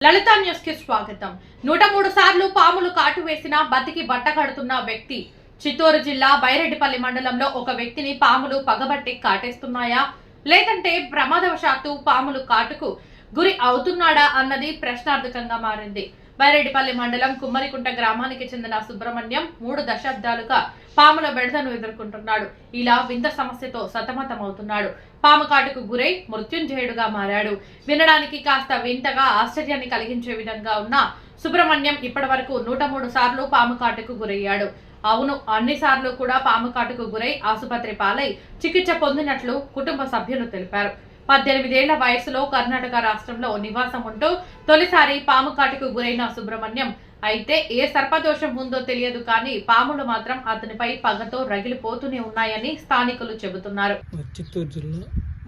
లలిత news కి స్వాగతం. 103 సార్లు పాములు కాటు వేసిన బతికి బట్ట కడుతున్న వ్యక్తి. చిత్తూరు జిల్లా బైరెడ్డిపల్లి మండలంలో ఒక వ్యక్తిని పాములు పగబట్టి కాటేస్తున్నాయా లేదంటే ప్రమాదవశాత్తు పాములు కాటుకు గురి అవుతున్నాడా అన్నది ప్రశ్నార్థకంగా మారింది. బైరెడ్డిపల్లి మండలం కుమ్మరికుంట గ్రామానికి చెందిన సుబ్రహ్మణ్యం 3 దశాబ్దాలుగా పాముల బెడదను ఎదుర్కొంటున్నాడు. ఇలా వింత సమస్యతో సతమతమవుతున్నాడు. పాము కాటుకు గురై మృత్యుంజయుడుగా మారాడు. వినడానికి కాస్త వింతగా ఆశ్చర్యాన్ని కలిగించే విధంగా ఉన్న సుబ్రహ్మణ్యం ఇప్పటి వరకు 103 సార్లు పాము కాటుకు గురయ్యాడు. అవును, అన్ని సార్లు కూడా పాము కాటుకు గురై ఆసుపత్రి పాలై చికిత్స పొందినట్లు కుటుంబ సభ్యులు తెలిపారు. 18 ఏళ్ల వయసులో కర్ణాటక రాష్ట్రంలో నివాసం ఉంటూ తొలిసారి పాము కాటుకు గురైన సుబ్రహ్మణ్యం అయితే ఏ సర్పదోషం ఉందో తెలియదు కానీ పాములు మాత్రం అతనిపై పగతో రగిలిపోతూనే ఉన్నాయని స్థానికులు చెబుతున్నారు. చిత్తూరు జిల్లా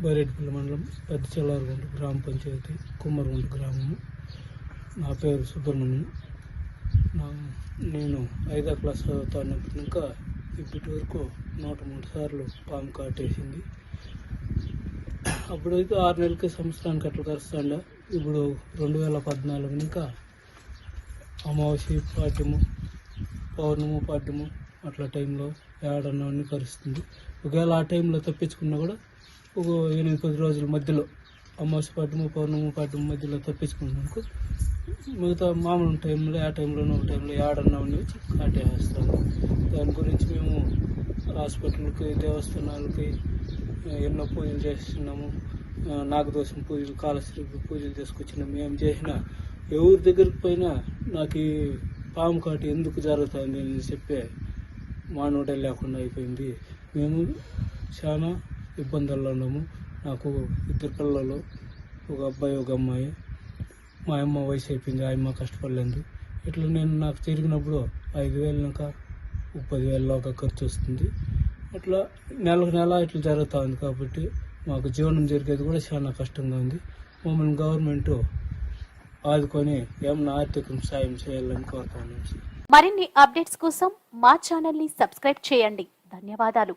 బైరెడ్డిపల్లి మండలం పెద్ద చెల్లారుగుంట గ్రామ పంచాయతీ కుమ్మరిగుంట గ్రామము. నా పేరు సుబ్రహ్మణ్యం. నేను 5వ క్లాస్ చదువుతున్నప్పుడు ఇంకా ఇప్పటి వరకు 103 సార్లు పాము కాటేసింది. అప్పుడైతే 6 నెలలకి సంవత్సరానికి అట్లా కరుస్తాండ. ఇప్పుడు 2014 ఇంకా అమావాస్య పాడ్యము పౌర్ణము పాడ్యము అట్లా టైంలో ఏడన్నా అన్ని కరుస్తుంది. ఒకవేళ ఆ టైంలో తప్పించుకున్నా కూడా ఒక 8-10 రోజుల మధ్యలో అమావాస్య పాడ్యము పౌర్ణము పాడ్యము మధ్యలో తప్పించుకున్నాను. మిగతా మామూలు టైంలో ఆ టైంలోనూ ఒక టైంలో ఏడన్నా అన్ని వచ్చి కాటేస్తాను. దాని గురించి మేము హాస్పిటల్కి దేవస్థానాలకి ఎన్నో పూజలు చేస్తున్నాము. నాగదోషం పూజలు కాలశ్రీ పూజలు చేసుకొచ్చినాము. మేము చేసిన ఎవరి దగ్గరికి పోయినా నాకు ఈ పాము కాటు ఎందుకు జరుగుతుంది అని చెప్పే మానవుడే లేకుండా అయిపోయింది. మేము చాలా ఇబ్బందుల్లో ఉన్నాము. నాకు 2 పిల్లలు, ఒక అబ్బాయి ఒక అమ్మాయి. మా అమ్మ వయసు అయిపోయింది, ఆ అమ్మ కష్టపడలేదు. ఇట్లా నాకు తిరిగినప్పుడు 5,000 ఇంకా 10,000 ఒక ఖర్చు వస్తుంది. అట్లా నెలకు నెల ఇట్లా జరుగుతూ ఉంది. కాబట్టి మాకు జీవనం జరిగేది కూడా చాలా కష్టంగా ఉంది. మమ్మల్ని గవర్నమెంట్ ఆదుకొని ఏమన్నా ఆర్థిక సాయం చేయాలని కోరుతున్నాను. మరిన్ని అప్డేట్స్ కోసం మా ఛానల్ ని సబ్స్క్రైబ్ చేయండి. ధన్యవాదాలు.